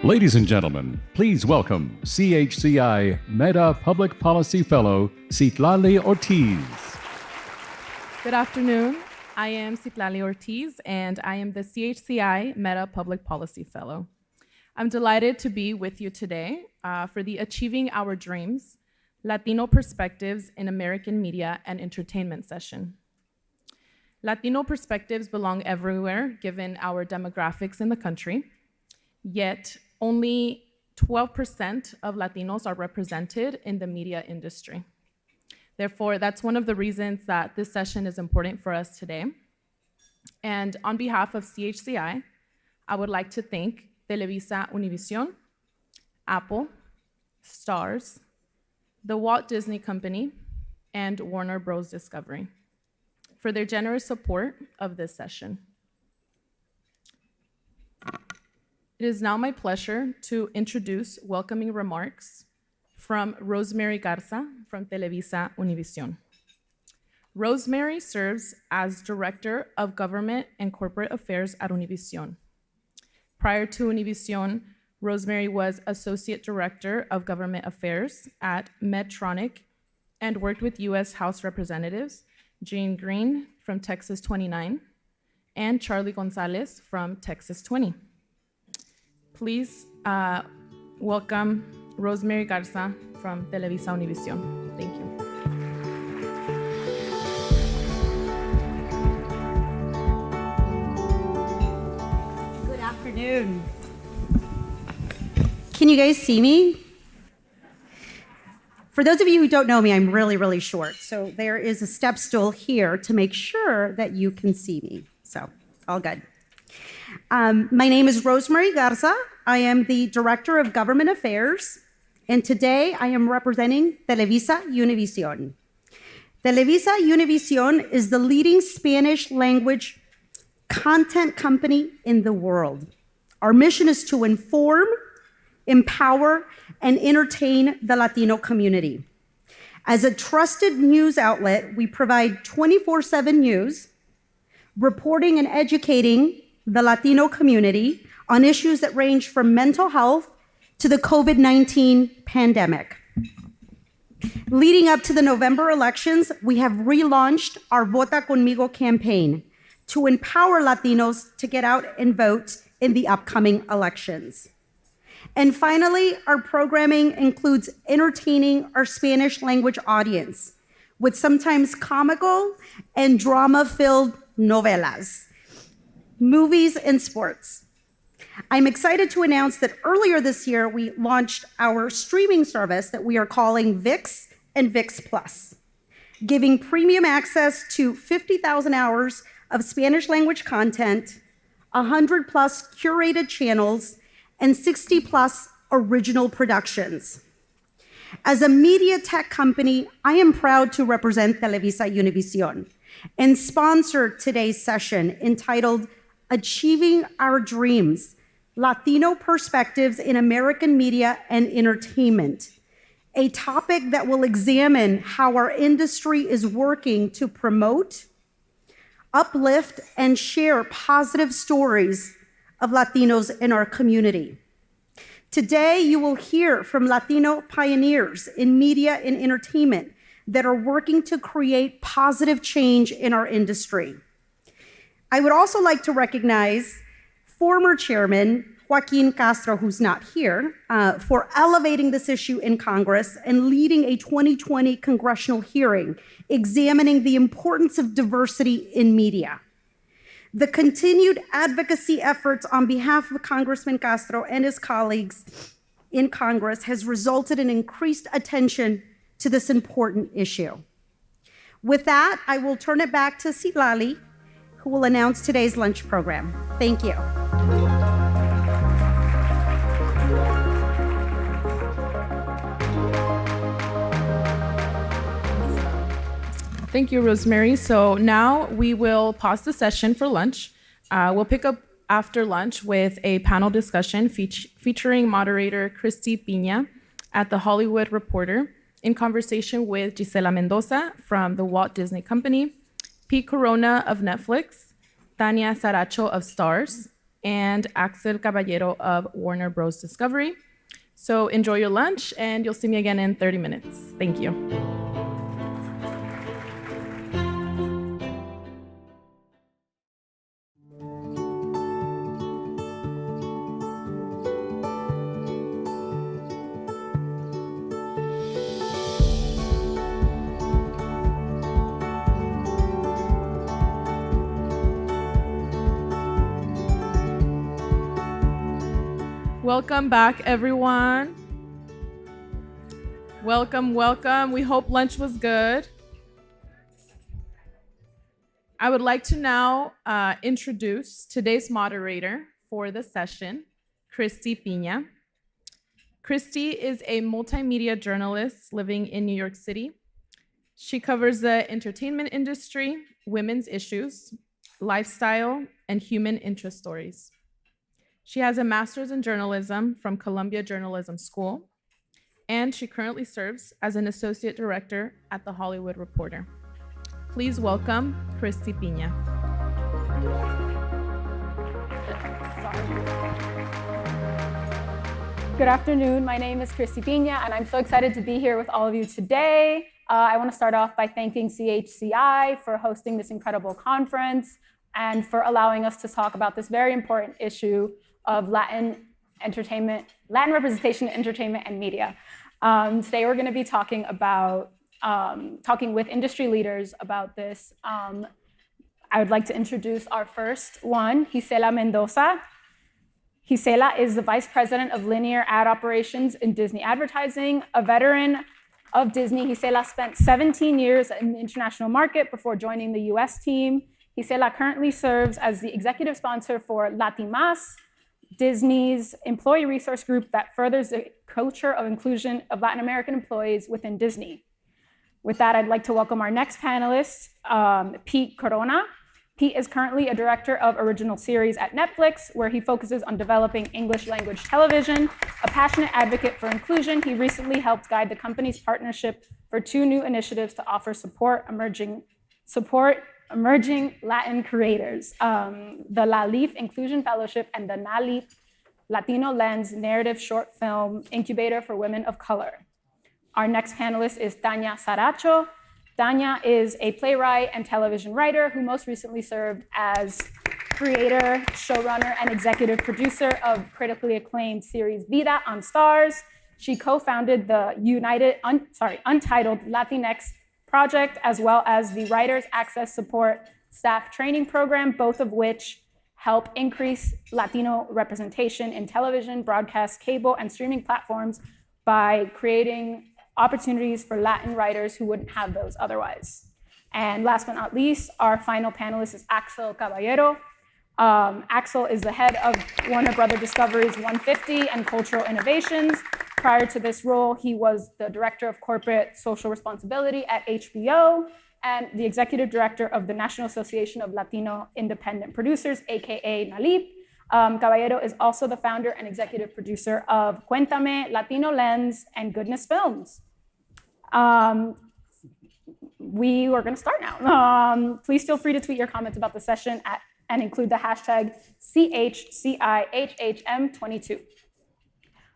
Ladies and gentlemen, please welcome CHCI Meta Public Policy Fellow, Citlali Ortiz. Good afternoon. I am Citlali Ortiz, and I am the CHCI Meta Public Policy Fellow. I'm delighted to be with you today for the Achieving Our Dreams, Latino Perspectives in American Media and Entertainment session. Latino perspectives belong everywhere, given our demographics in the country, yet only 12% of Latinos are represented in the media industry. Therefore, that's one of the reasons that this session is important for us today. And on behalf of CHCI, I would like to thank Televisa Univision, Apple, Starz, the Walt Disney Company, and Warner Bros. Discovery for their generous support of this session. It is now my pleasure to introduce welcoming remarks from Rosemary Garza from Televisa Univision. Rosemary serves as Director of Government and Corporate Affairs at Univision. Prior to Univision, Rosemary was Associate Director of Government Affairs at Medtronic and worked with U.S. House Representatives Gene Green from Texas 29 and Charlie Gonzalez from Texas 20. Please welcome Rosemary Garza from Televisa Univision. Thank you. Good afternoon. Can you guys see me? For those of you who don't know me, I'm really, really short. So there is a step stool here to make sure that you can see me. So all good. My name is Rosemary Garza. I am the Director of Government Affairs, and today I am representing Televisa Univision. Televisa Univision is the leading Spanish language content company in the world. Our mission is to inform, empower, and entertain the Latino community. As a trusted news outlet, we provide 24/7 news, reporting and educating the Latino community on issues that range from mental health to the COVID-19 pandemic. Leading up to the November elections, we have relaunched our Vota Conmigo campaign to empower Latinos to get out and vote in the upcoming elections. And finally, our programming includes entertaining our Spanish language audience with sometimes comical and drama-filled novelas, movies, and sports. I'm excited to announce that earlier this year, we launched our streaming service that we are calling VIX and VIX Plus, giving premium access to 50,000 hours of Spanish language content, 100 plus curated channels, and 60 plus original productions. As a media tech company, I am proud to represent Televisa Univision and sponsor today's session entitled Achieving Our Dreams, Latino Perspectives in American Media and Entertainment, a topic that will examine how our industry is working to promote, uplift, and share positive stories of Latinos in our community. Today, you will hear from Latino pioneers in media and entertainment that are working to create positive change in our industry. I would also like to recognize former Chairman Joaquin Castro, who's not here, for elevating this issue in Congress and leading a 2020 congressional hearing examining the importance of diversity in media. The continued advocacy efforts on behalf of Congressman Castro and his colleagues in Congress has resulted in increased attention to this important issue. With that, I will turn it back to Citlali, who will announce today's lunch program. Thank you. Thank you, Rosemary. So now we will pause the session for lunch. We'll pick up after lunch with a panel discussion featuring moderator Christy Piña at the Hollywood Reporter in conversation with Gisela Mendoza from the Walt Disney Company, Pete Corona of Netflix, Tania Saracho of Starz, and Axel Caballero of Warner Bros. Discovery. So enjoy your lunch, and you'll see me again in 30 minutes. Thank you. Welcome back, everyone. Welcome, welcome. We hope lunch was good. I would like to now introduce today's moderator for the session, Christy Piña. Christy is a multimedia journalist living in New York City. She covers the entertainment industry, women's issues, lifestyle, and human interest stories. She has a master's in journalism from Columbia Journalism School, and she currently serves as an associate director at The Hollywood Reporter. Please welcome Christy Piña. Good afternoon. My name is Christy Piña, and I'm so excited to be here with all of you today. I want to start off by thanking CHCI for hosting this incredible conference and for allowing us to talk about this very important issue of Latin representation in entertainment and media. Today we're going to be talking with industry leaders about this. I would like to introduce our first one, Heidi Mendoza. Gisela is the Vice President of Linear Ad Operations in Disney Advertising. A veteran of Disney, Gisela spent 17 years in the international market before joining the US team. Gisela currently serves as the executive sponsor for Latinos, Disney's employee resource group that furthers the culture of inclusion of Latin American employees within Disney. With that, I'd like to welcome our next panelist, Pete Corona. Pete is currently a director of original series at Netflix, where he focuses on developing English language television. A passionate advocate for inclusion, he recently helped guide the company's partnership for 2 new initiatives to offer support emerging Latin creators, the LALIF Inclusion Fellowship and the NALIP Latino Lens Narrative Short Film Incubator for Women of Color. Our next panelist is Tania Saracho. Tania is a playwright and television writer who most recently served as creator, showrunner, and executive producer of critically acclaimed series Vida on Stars. She co-founded the Untitled Latinx project, as well as the Writers Access Support Staff Training Program, both of which help increase Latino representation in television, broadcast, cable, and streaming platforms by creating opportunities for Latin writers who wouldn't have those otherwise. And last but not least, our final panelist is Axel Caballero. Axel is the head of Warner Bros. Discovery's 150 and Cultural Innovations. Prior to this role, he was the director of corporate social responsibility at HBO and the executive director of the National Association of Latino Independent Producers, aka NALIP. Caballero is also the founder and executive producer of Cuéntame, Latino Lens, and Goodness Films. We are going to start now. Please feel free to tweet your comments about the session and include the hashtag CHCIHHM22.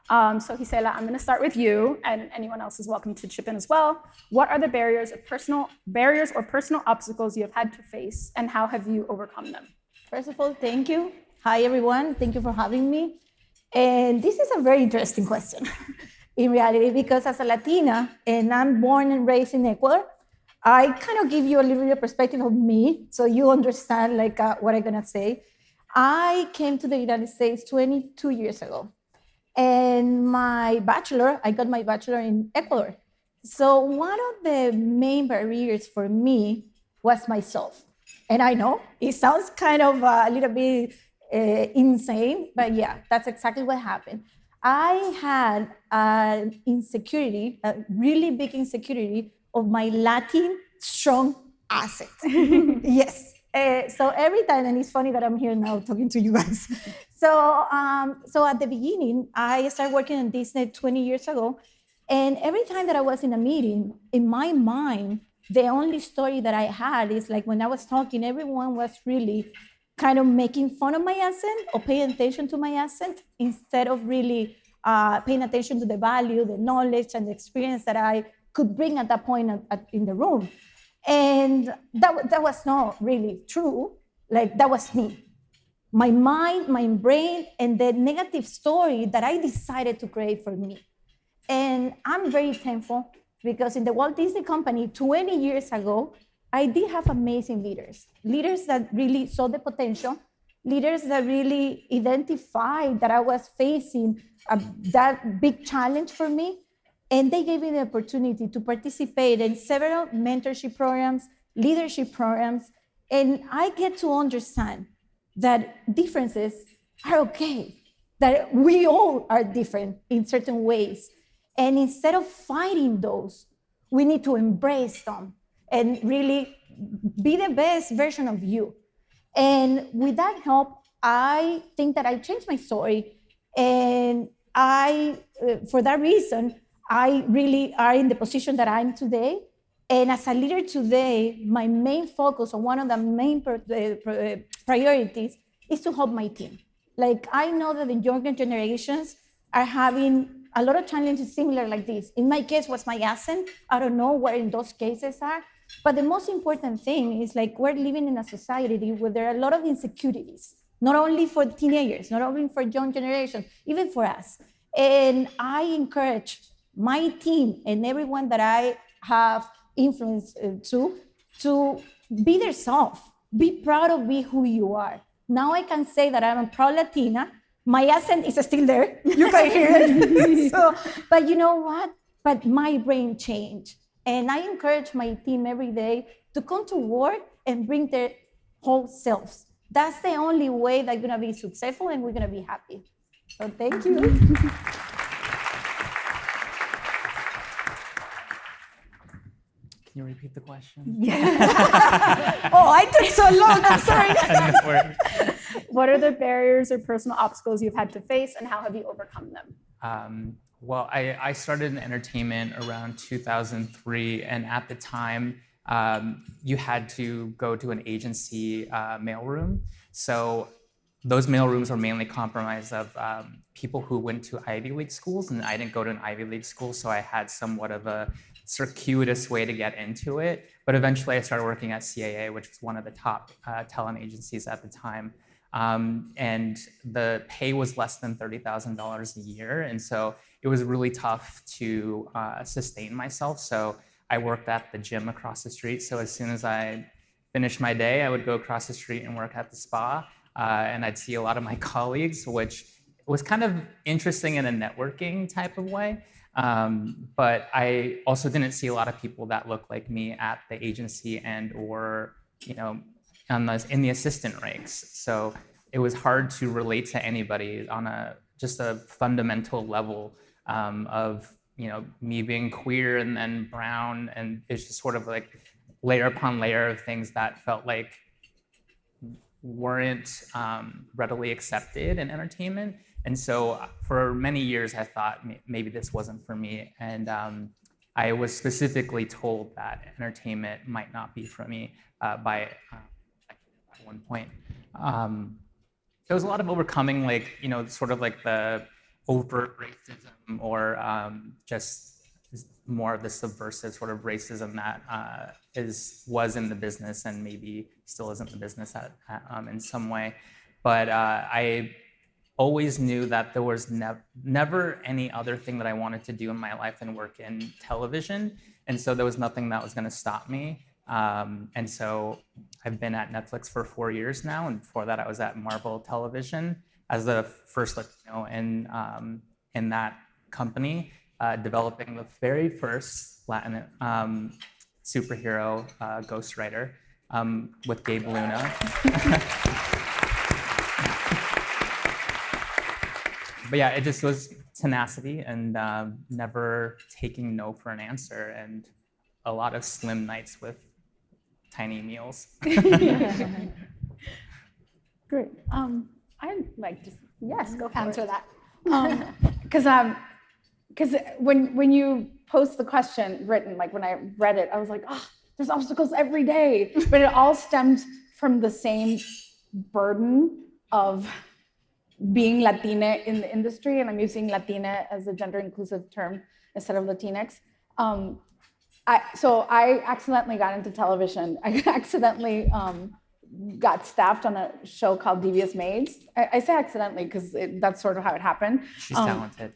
So Gisela, I'm going to start with you, and anyone else is welcome to chip in as well. What are the barriers or personal obstacles you have had to face, and how have you overcome them? First of all, thank you. Hi, everyone. Thank you for having me. And this is a very interesting question in reality, because as a Latina, and I'm born and raised in Ecuador, I kind of give you a little bit of perspective of me, so you understand what I'm going to say. I came to the United States 22 years ago. And I got my bachelor in Ecuador. So one of the main barriers for me was myself. And I know it sounds kind of a little bit insane, but yeah, that's exactly what happened. I had an insecurity, a really big insecurity of my Latin strong asset. Yes. So every time, and it's funny that I'm here now talking to you guys. So at the beginning, I started working in Disney 20 years ago. And every time that I was in a meeting, in my mind, the only story that I had is like when I was talking, everyone was really kind of making fun of my accent or paying attention to my accent instead of really paying attention to the value, the knowledge, and the experience that I could bring at that point in the room. And that was not really true. Like, that was me. My mind, my brain, and the negative story that I decided to create for me. And I'm very thankful because in the Walt Disney Company 20 years ago, I did have amazing leaders that really saw the potential, leaders that really identified that I was facing that big challenge for me. And they gave me the opportunity to participate in several mentorship programs, leadership programs, and I get to understand that differences are okay, that we all are different in certain ways. And instead of fighting those, we need to embrace them and really be the best version of you. And with that help, I think that I changed my story. And for that reason, I really are in the position that I'm today. And as a leader today, my main focus, or one of the main priorities, is to help my team. Like, I know that the younger generations are having a lot of challenges similar like this. In my case, was my accent. I don't know where in those cases are. But the most important thing is, like, we're living in a society where there are a lot of insecurities, not only for teenagers, not only for young generation, even for us. And I encourage my team and everyone that I have influence to be their self, be proud of who you are. Now I can say that I'm a proud Latina. My accent is still there. You can hear it. But you know what? But my brain changed. And I encourage my team every day to come to work and bring their whole selves. That's the only way that you're going to be successful and we're going to be happy. So thank you. Can you repeat the question? Yeah. Oh, I took so long. I'm sorry. What are the barriers or personal obstacles you've had to face, and how have you overcome them? Well, I started in entertainment around 2003, and at the time, you had to go to an agency mailroom. So those mailrooms were mainly comprised of people who went to Ivy League schools, and I didn't go to an Ivy League school, so I had somewhat of a circuitous way to get into it. But eventually I started working at CAA, which was one of the top talent agencies at the time. And the pay was less than $30,000 a year. And so it was really tough to sustain myself. So I worked at the gym across the street. So as soon as I finished my day, I would go across the street and work at the spa. And I'd see a lot of my colleagues, which was kind of interesting in a networking type of way. But I also didn't see a lot of people that looked like me at the agency and or, in the assistant ranks. So it was hard to relate to anybody on just a fundamental level of, me being queer and then brown. And it's just sort of like layer upon layer of things that felt like weren't readily accepted in entertainment. And so for many years, I thought maybe this wasn't for me. And I was specifically told that entertainment might not be for me by at one point. There was a lot of overcoming, sort of like the overt racism or just more of the subversive sort of racism that was in the business and maybe still is in the business in some way. But I always knew that there was never any other thing that I wanted to do in my life than work in television. And so there was nothing that was going to stop me. And so I've been at Netflix for 4 years now. And before that, I was at Marvel Television as the first Latino in that company, developing the very first Latin superhero ghostwriter with Gabe Luna. But yeah, it just was tenacity and never taking no for an answer, and a lot of slim nights with tiny meals. Great. I'd like to go for Answer it. that. Because when you post the question written, like when I read it, I was like, there's obstacles every day, but it all stems from the same burden of being Latina in the industry, and I'm using Latina as a gender inclusive term instead of Latinx. So I accidentally got into television. I accidentally got staffed on a show called Devious Maids. I say accidentally because that's sort of how it happened. She's talented.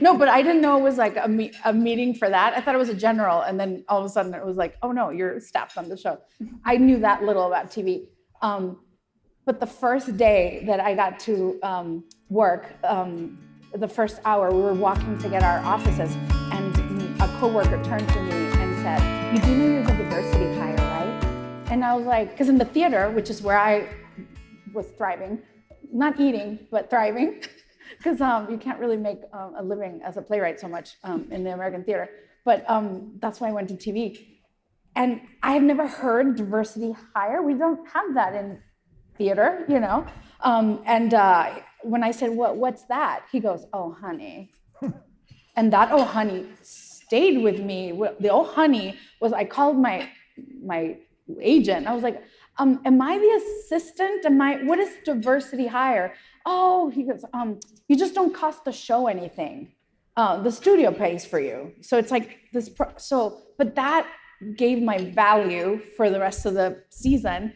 No, but I didn't know it was like a meeting for that. I thought it was a general, and then all of a sudden it was like, oh no, you're staffed on the show. I knew that little about TV. But the first day that I got to work, the first hour, we were walking to get our offices, and a coworker turned to me and said, "You do know you're the diversity hire, right?" And I was like, because in the theater, which is where I was thriving, not eating, but thriving, because you can't really make a living as a playwright so much in the American theater. But that's why I went to TV. And I had never heard diversity hire. We don't have that in theater, you know? When I said, what's that? He goes, "Oh, honey." And that "oh, honey" stayed with me. The "oh, honey" was, I called my agent. I was like, am I the assistant? What is diversity hire? Oh, he goes, you just don't cost the show anything. The studio pays for you. So it's like this, but that gave my value for the rest of the season.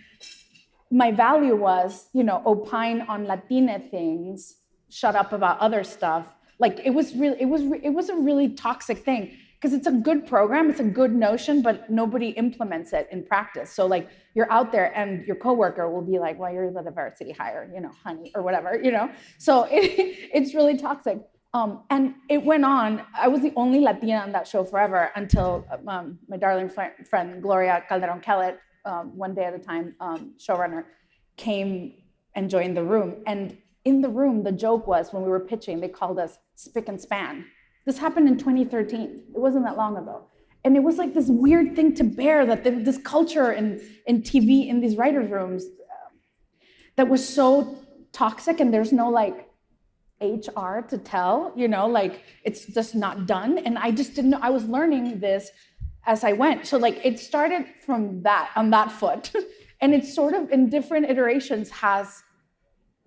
My value was, opine on Latina things, shut up about other stuff. Like it was a really toxic thing, because it's a good program, it's a good notion, but nobody implements it in practice. So like you're out there and your coworker will be like, "Well, you're the diversity hire, honey," or whatever, So it's really toxic. And it went on. I was the only Latina on that show forever until my darling friend Gloria Calderon Kellett, One Day at a Time showrunner, came and joined the room. And in the room, the joke was, when we were pitching, they called us spick and span. This happened in 2013. It wasn't that long ago. And it was like this weird thing to bear, that this culture in TV, in these writers' rooms, that was so toxic, and there's no like HR to tell, like it's just not done. And I just didn't know. I was learning this as I went. So like it started from that, on that foot. And it's sort of in different iterations has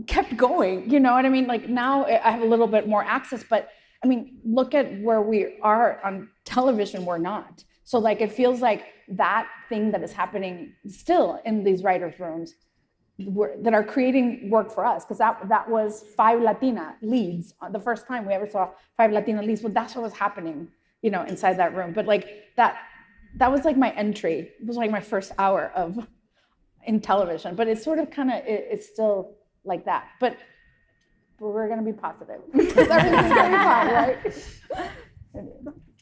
kept going, you know what I mean? Like now I have a little bit more access, but I mean, look at where we are on television, we're not. So like, it feels like that thing that is happening still in these writers' rooms that are creating work for us, because that was 5 Latina leads. The first time we ever saw 5 Latina leads, well, that's what was happening, inside that room. But like that was like my entry. It was like my first hour in television, but it's sort of it's still like that. But we're going to be positive because everything's going to be fine, right?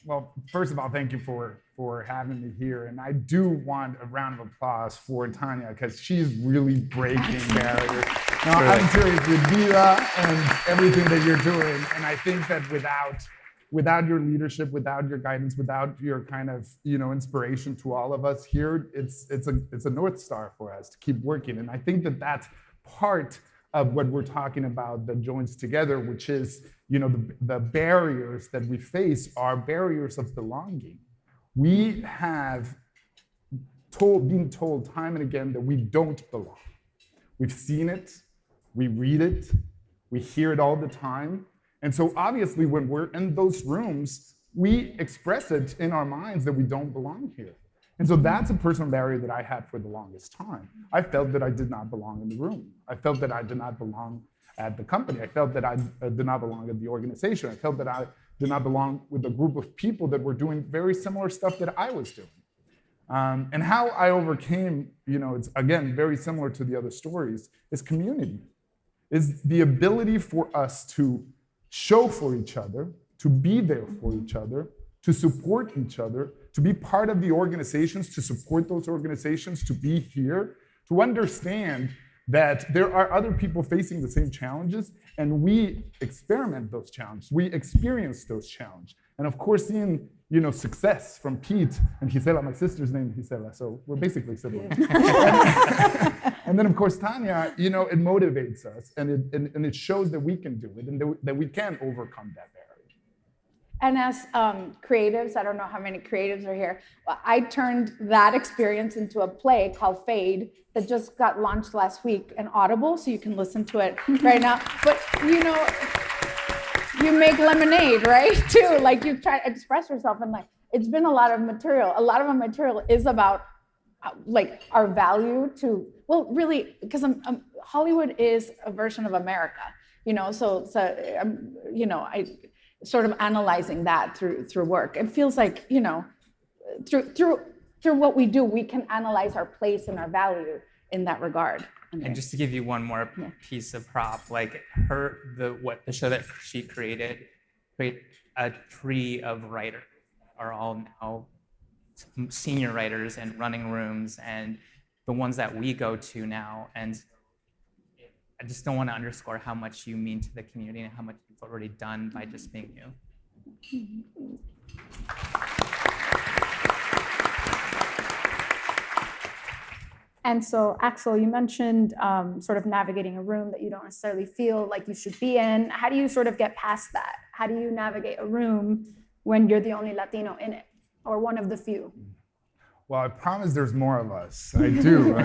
Well, first of all, thank you for having me here. And I do want a round of applause for Tanya, because she's really breaking barriers. Now, I'm serious with Vida and everything that you're doing. And I think that without your leadership, without your guidance, without your kind of, inspiration to all of us here, it's a North Star for us to keep working. And I think that that's part of what we're talking about that joins together, which is, the barriers that we face are barriers of belonging. We have been told time and again that we don't belong. We've seen it, we read it, we hear it all the time. And so obviously when we're in those rooms, we express it in our minds that we don't belong here. And so that's a personal barrier that I had for the longest time. I felt that I did not belong in the room. I felt that I did not belong at the company. I felt that I did not belong at the organization. I felt that I did not belong with a group of people that were doing very similar stuff that I was doing. And how I overcame, it's again, very similar to the other stories, is community. Is the ability for us to show for each other, to be there for each other, to support each other, to be part of the organizations, to support those organizations, to be here, to understand that there are other people facing the same challenges, and we experiment those challenges, we experience those challenges. And of course, seeing success from Pete and Gisela, my sister's name is Gisela, so we're basically siblings. And then of course, Tanya, it motivates us, and it shows that we can do it, and that we can overcome that barrier. And as creatives, I don't know how many creatives are here, but I turned that experience into a play called Fade that just got launched last week in Audible, so you can listen to it right now. But you know, you make lemonade, right? Too, like you try to express yourself, and like it's been a lot of material. A lot of our material is about like our value to, well, really, because Hollywood is a version of America, you know. So you know, I sort of analyzing that through work. It feels like, you know, through what we do, we can analyze our place and our value in that regard. And just to give you one more piece of prop, like the show that she created a tree of writers are all now senior writers and running rooms and the ones that we go to now. And I just don't want to underscore how much you mean to the community and how much you've already done by just being you. And so, Axel, you mentioned sort of navigating a room that you don't necessarily feel like you should be in. How do you sort of get past that? How do you navigate a room when you're the only Latino in it, or one of the few? Well, I promise there's more of us. I do.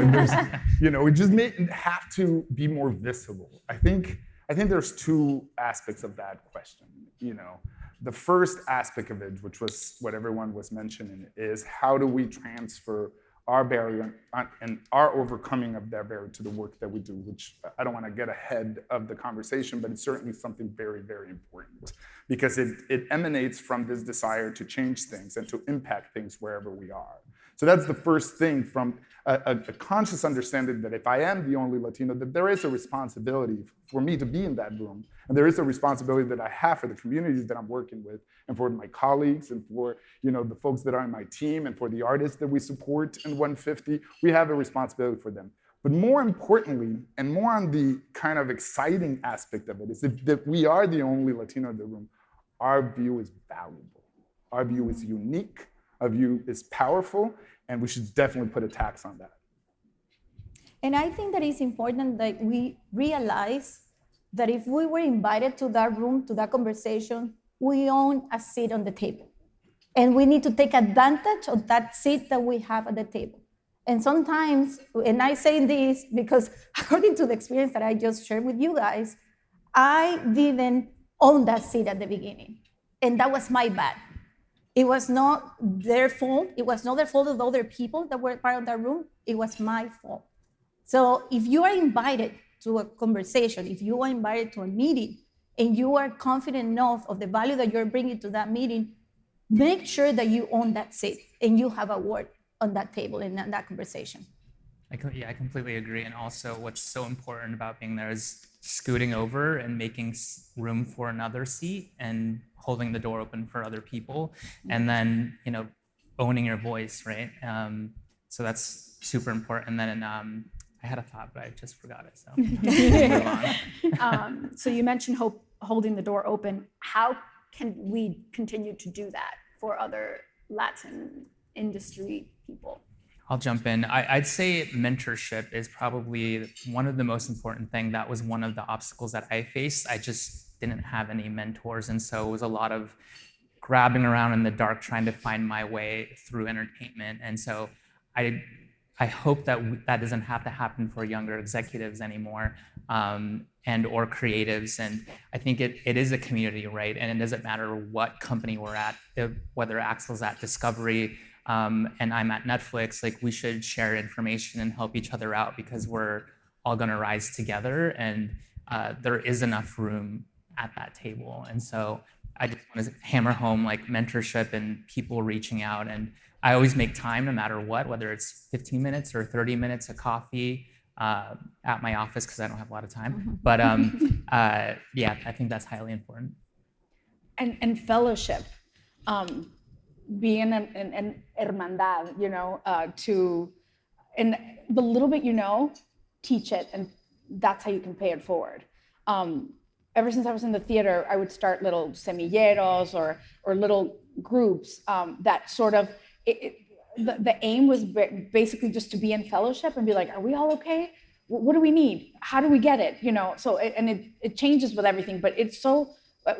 You know, we just have to be more visible. I think there's two aspects of that question. You know, the first aspect of it, which was what everyone was mentioning, is how do we transfer our barrier and our overcoming of that barrier to the work that we do, which I don't want to get ahead of the conversation, but it's certainly something very, very important because it emanates from this desire to change things and to impact things wherever we are. So that's the first thing, from a conscious understanding that if I am the only Latino, that there is a responsibility for me to be in that room. And there is a responsibility that I have for the communities that I'm working with and for my colleagues and for, you know, the folks that are on my team and for the artists that we support in 150. We have a responsibility for them. But more importantly, and more on the kind of exciting aspect of it, is that we are the only Latino in the room. Our view is valuable. Our view is unique. Our view is powerful, and we should definitely put a tax on that. And I think that it's important that we realize that if we were invited to that room, to that conversation, we own a seat on the table. And we need to take advantage of that seat that we have at the table. And sometimes, and I say this because according to the experience that I just shared with you guys, I didn't own that seat at the beginning. And that was my bad. It was not their fault. It was not the fault of the other people that were part of that room. It was my fault. So if you are invited to a conversation, if you are invited to a meeting, and you are confident enough of the value that you're bringing to that meeting, make sure that you own that seat and you have a word on that table and in that conversation. I completely agree. And also what's so important about being there is scooting over and making room for another seat and holding the door open for other people. And then, you know, owning your voice, right? So that's super important. And then I had a thought, but I just forgot it. So move on. So you mentioned holding the door open. How can we continue to do that for other Latin industry people? I'll jump in. I'd say mentorship is probably one of the most important things. That was one of the obstacles that I faced. I just didn't have any mentors. And so it was a lot of grabbing around in the dark, trying to find my way through entertainment. And so I hope that that doesn't have to happen for younger executives anymore, and or creatives. And I think it is a community, right? And it doesn't matter what company we're at, whether Axel's at Discovery and I'm at Netflix, like we should share information and help each other out because we're all gonna rise together, and there is enough room at that table. And so I just want to hammer home like mentorship and people reaching out. And I always make time no matter what, whether it's 15 minutes or 30 minutes of coffee at my office because I don't have a lot of time. But yeah, I think that's highly important. And fellowship, being an hermandad, you know, and the little bit you know, teach it, and that's how you can pay it forward. Ever since I was in the theater, I would start little semilleros or little groups that sort of, the aim was basically just to be in fellowship and be like, are we all okay? What do we need? How do we get it? You know, so, and it changes with everything, but it's so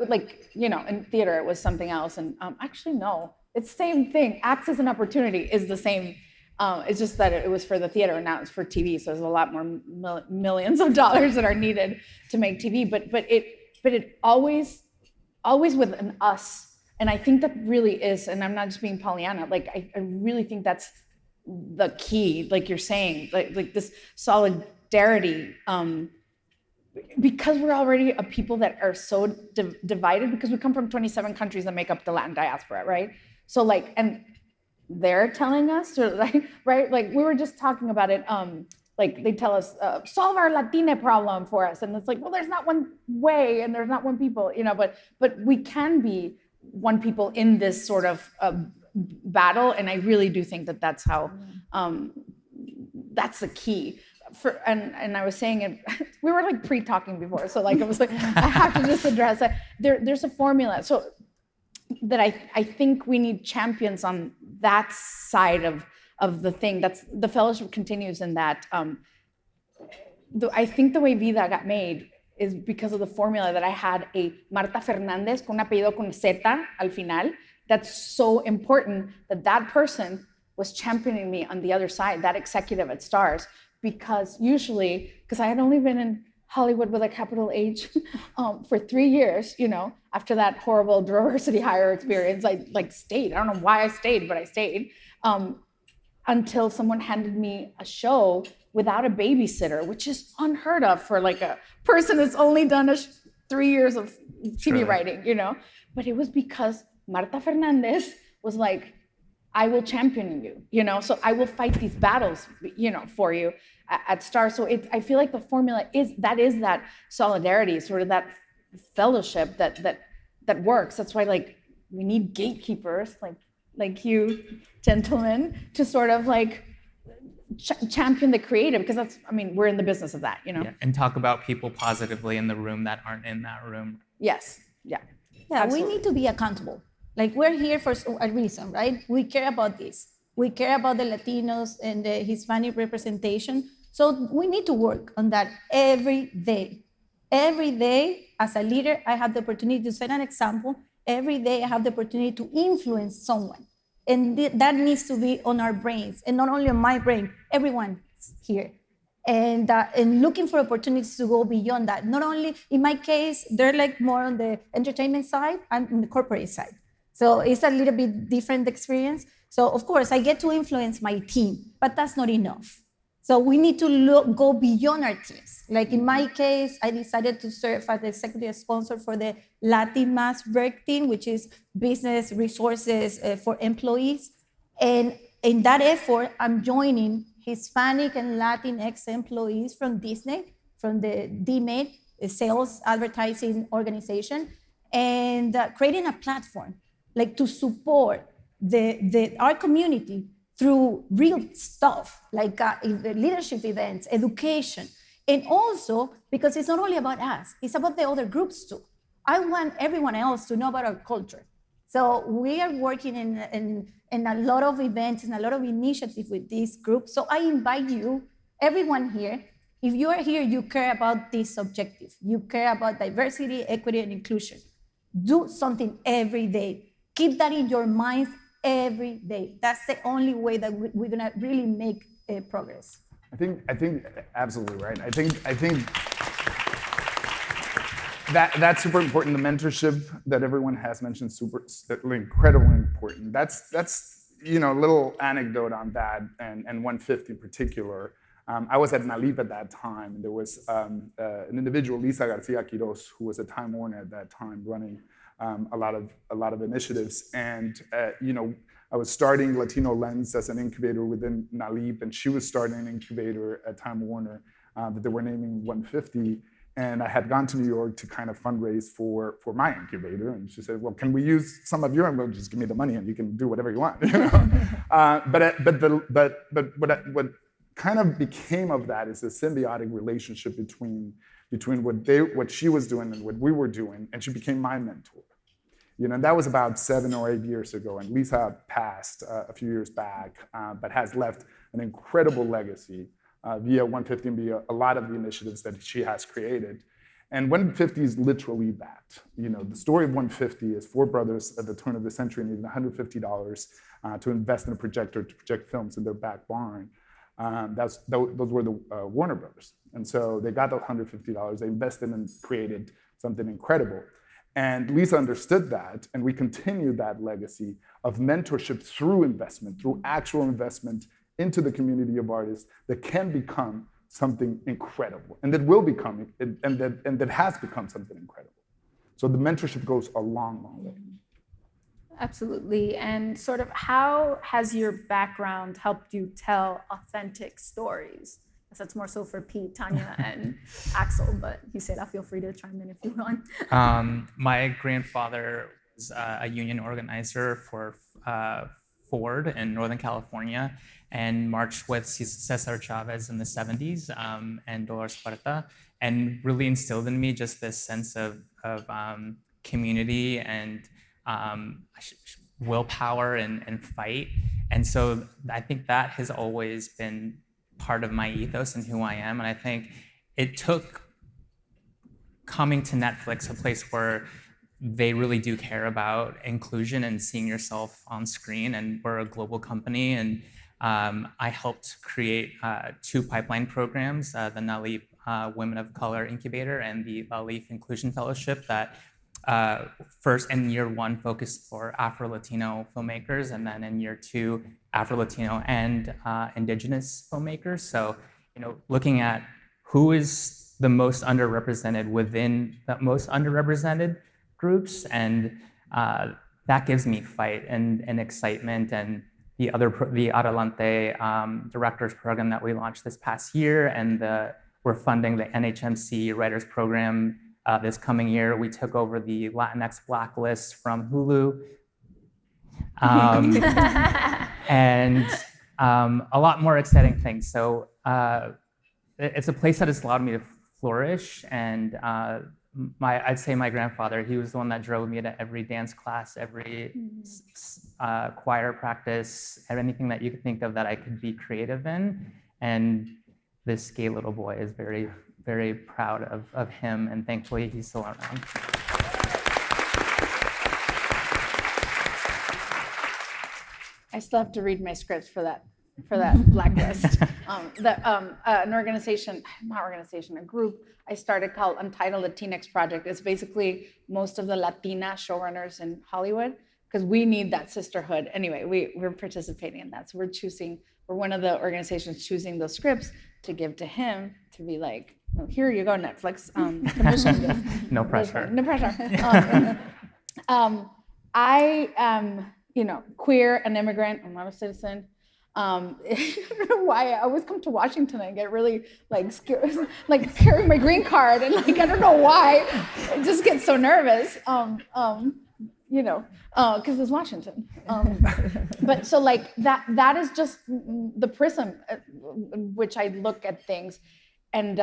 like, in theater it was something else, and actually no, it's the same thing. Access and opportunity is the same. It's just that it was for the theater and now it's for TV, so there's a lot more millions of dollars that are needed to make TV. But it always with an us, and I think that really is. And I'm not just being Pollyanna. Like I really think that's the key. Like you're saying, like this solidarity. Because we're already a people that are so divided, because we come from 27 countries that make up the Latin diaspora, right? So like, and they're telling us, right? Like we were just talking about it. Like they tell us, solve our Latina problem for us, and it's like, well, there's not one way, and there's not one people, but we can be one people in this sort of battle, and I really do think that that's how, that's the key. And I was saying it, we were like pre-talking before, so like I was like, I have to just address that. There's a formula, so that I think we need champions on that side of the thing. That's the fellowship continues in that. I think the way Vida got made is because of the formula that I had a Marta Fernández con un apellido con Z al final. That's so important that person was championing me on the other side, that executive at Starz. Because I had only been in Hollywood with a capital H for 3 years, after that horrible diversity hire experience, I like stayed. I don't know why I stayed, but I stayed until someone handed me a show without a babysitter, which is unheard of for like a person that's only done 3 years of TV writing, But it was because Marta Fernández was like, I will champion you, so I will fight these battles, for you at Starz. So I feel like the formula is that solidarity, sort of that fellowship that works. That's why like we need gatekeepers like you gentlemen to sort of like champion the creative, because we're in the business of that, Yeah, and talk about people positively in the room that aren't in that room. Yes, yeah. Yeah, Absolutely. We need to be accountable. Like we're here for a reason, right? We care about this. We care about the Latinos and the Hispanic representation. So we need to work on that every day. Every day, as a leader, I have the opportunity to set an example. Every day, I have the opportunity to influence someone. And that needs to be on our brains, and not only on my brain, everyone's here. And looking for opportunities to go beyond that. Not only, in my case, they're like more on the entertainment side, I'm on the corporate side. So it's a little bit different experience. So of course, I get to influence my team, but that's not enough. So we need to go beyond our teams. Like in my case, I decided to serve as the executive sponsor for the Latin Mass Break team, which is business resources for employees. And in that effort, I'm joining Hispanic and Latinx employees from Disney, from the DMAD, the sales advertising organization, and creating a platform like to support our community through real stuff, like leadership events, education, and also because it's not only about us, it's about the other groups too. I want everyone else to know about our culture. So we are working in a lot of events and a lot of initiatives with this group. So I invite you, everyone here, if you are here, you care about this objective. You care about diversity, equity, and inclusion. Do something every day. Keep that in your minds every day. That's the only way that we're gonna really make progress. I think absolutely right. I think that's super important. The mentorship that everyone has mentioned, incredibly important. That's a little anecdote on that, and 150 in particular. I was at NALIP at that time, and there was an individual, Lisa Garcia Quiroz, who was a Time Warner at that time, running a lot of initiatives. And I was starting Latino Lens as an incubator within NALIP, and she was starting an incubator at Time Warner that they were naming 150. And I had gone to New York to kind of fundraise for my incubator, and she said, "Well, can we use some of your? Well, just give me the money, and you can do whatever you want." What kind of became of that is a symbiotic relationship between what she was doing and what we were doing, and she became my mentor. And that was about 7 or 8 years ago, and Lisa passed a few years back, but has left an incredible legacy via 150 and via a lot of the initiatives that she has created. And 150 is literally that. You know, the story of 150 is four brothers at the turn of the century needed $150 to invest in a projector to project films in their back barn. Those were the Warner Brothers. And so they got those $150, they invested and created something incredible. And Lisa understood that, and we continued that legacy of mentorship through investment, through actual investment into the community of artists that can become something incredible, and that will become, and that has become something incredible. So the mentorship goes a long, long way. Absolutely. And sort of how has your background helped you tell authentic stories? That's more so for Pete, Tanya, and Axel, but he said, feel free to chime in if you want. My grandfather was a union organizer for Ford in Northern California and marched with Cesar Chavez in the 70s and Dolores Huerta, and really instilled in me just this sense of community and willpower and fight. And so I think that has always been part of my ethos and who I am. And I think it took coming to Netflix, a place where they really do care about inclusion and seeing yourself on screen, and we're a global company. And I helped create two pipeline programs, the NALIP Women of Color Incubator and the LALIF Inclusion Fellowship, that first in year one focused for Afro-Latino filmmakers, and then in year two, Afro-Latino and Indigenous filmmakers. So, you know, looking at who is the most underrepresented within the most underrepresented groups, and that gives me fight and excitement. And the Adelante Directors Program that we launched this past year, and we're funding the NHMC Writers Program this coming year. We took over the Latinx Blacklist from Hulu. And a lot more exciting things. So it's a place that has allowed me to flourish. And I'd say my grandfather, he was the one that drove me to every dance class, every choir practice, and anything that you could think of that I could be creative in. And this gay little boy is very, very proud of him, and thankfully he's still around. I still have to read my scripts for that blacklist. A group I started called Untitled Latinx Project. It's basically most of the Latina showrunners in Hollywood, because we need that sisterhood. Anyway, we're participating in that. So we're one of the organizations choosing those scripts to give to him to be like, well, here you go, Netflix. Commission this. No pressure. No pressure. I am, queer, an immigrant. I'm not a citizen. I don't know why I always come to Washington and get really scared, carrying my green card, and I don't know why. I just get so nervous. Because it's Washington. But so that is just the prism which I look at things. And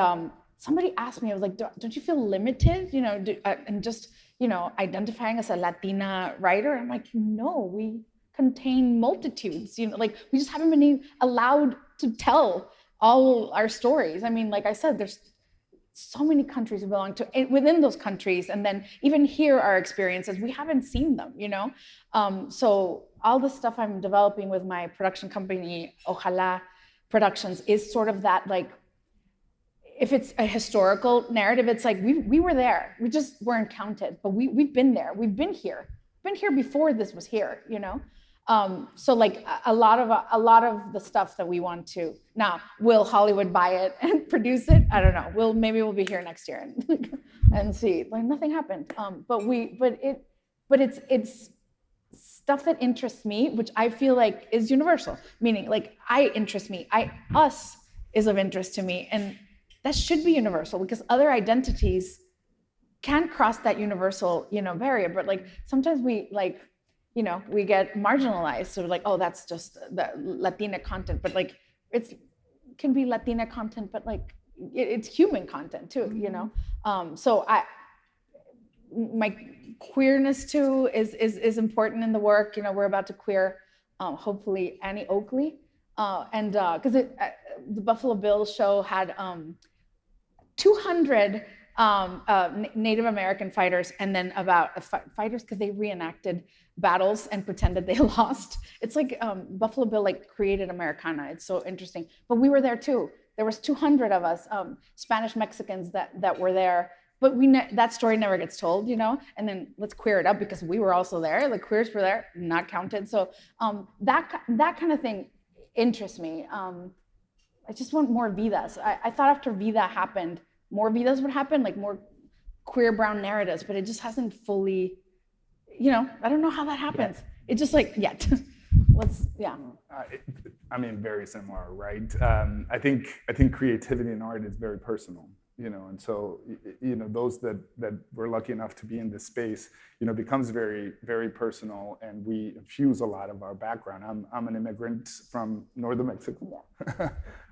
somebody asked me, I was like, don't you feel limited? And just, identifying as a Latina writer? I'm like, no, we contain multitudes. We just haven't been allowed to tell all our stories. I mean, like I said, there's so many countries we belong to within those countries, and then even here our experiences, we haven't seen them, so all the stuff I'm developing with my production company, Ojalá Productions, is sort of that, if it's a historical narrative, it's like we were there, we just weren't counted, but we've been there, we've been here before this was here, so a lot of the stuff that we want to now, will Hollywood buy it and produce it? I don't know. Maybe we'll be here next year and see. Nothing happened. But it's stuff that interests me, which I feel like is universal. Meaning, us is of interest to me, and that should be universal, because other identities can cross that universal, barrier. But sometimes we we get marginalized. So oh, that's just the Latina content. But it can be Latina content, but it's human content too, So my queerness too is important in the work. We're about to queer, hopefully, Annie Oakley. Because the Buffalo Bills show had 200 Native American fighters, and then about fighters because they reenacted battles and pretended they lost. It's like Buffalo Bill like created Americana. It's so interesting. But we were there too. There was 200 of us, Spanish Mexicans that were there. But that story never gets told, you know. And then let's queer it up because we were also there. The queers were there, not counted. So that kind of thing interests me. I just want more vidas. I thought after Vida happened, more vidas would happen, like more queer brown narratives, but it just hasn't fully, you know, I don't know how that happens. Yeah. It's just like, yet. I mean, very similar, right? I think creativity in art is very personal, you know, and so, you know, those that were lucky enough to be in this space, you know, becomes very, very personal, and we infuse a lot of our background. I'm an immigrant from northern Mexico.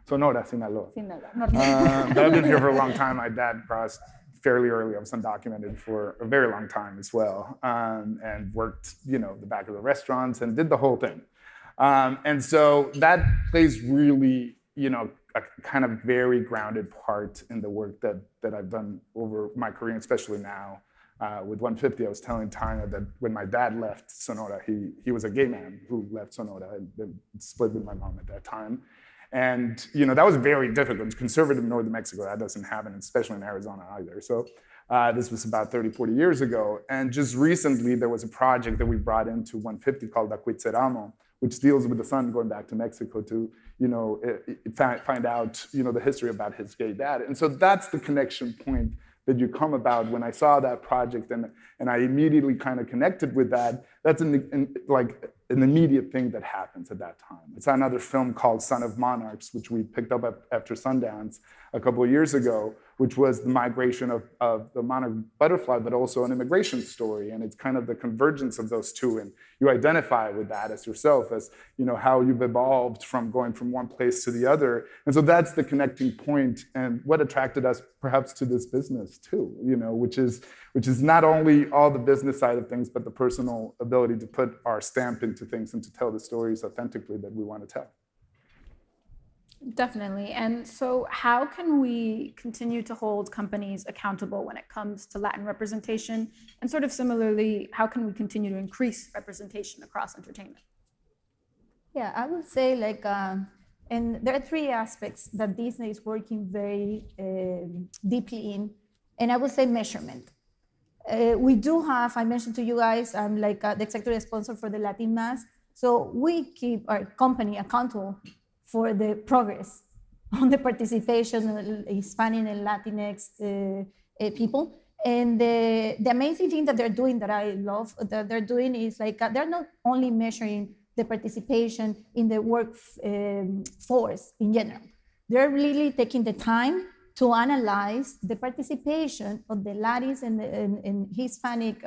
Sonora, Sinaloa. But I've been here for a long time. My dad crossed fairly early. I was undocumented for a very long time as well, and worked, you know, the back of the restaurants and did the whole thing. And so that plays really, you know, a kind of very grounded part in the work that I've done over my career, especially now. With 150, I was telling Tanya that when my dad left Sonora, he was a gay man who left Sonora and split with my mom at that time. And, you know, that was very difficult. It's conservative northern Mexico, that doesn't happen, especially in Arizona either. So this was about 30, 40 years ago. And just recently, there was a project that we brought into 150 called Acuitzeramo, which deals with the son going back to Mexico to, you know, find out, you know, the history about his gay dad. And so that's the connection point that you come about when I saw that project, and I immediately kind of connected with that. That's like an immediate thing that happens at that time. It's another film called Son of Monarchs, which we picked up after Sundance a couple of years ago, which was the migration of the monarch butterfly, but also an immigration story. And it's kind of the convergence of those two. And you identify with that as yourself, as, you know, how you've evolved from going from one place to the other. And so that's the connecting point, and what attracted us perhaps to this business too, you know, which is not only all the business side of things, but the personal ability to put our stamp into things and to tell the stories authentically that we want to tell. Definitely. And so how can we continue to hold companies accountable when it comes to Latin representation? And sort of similarly, how can we continue to increase representation across entertainment? Yeah, I would say like, and there are three aspects that Disney is working very deeply in, and I would say measurement. We do have, I mentioned to you guys, I'm like the executive sponsor for the Latinas, so we keep our company accountable for the progress on the participation of Hispanic and Latinx people. And the amazing thing that they're doing that I love that they're doing is like, they're not only measuring the participation in the workforce in general. They're really taking the time to analyze the participation of the Latinx and Hispanic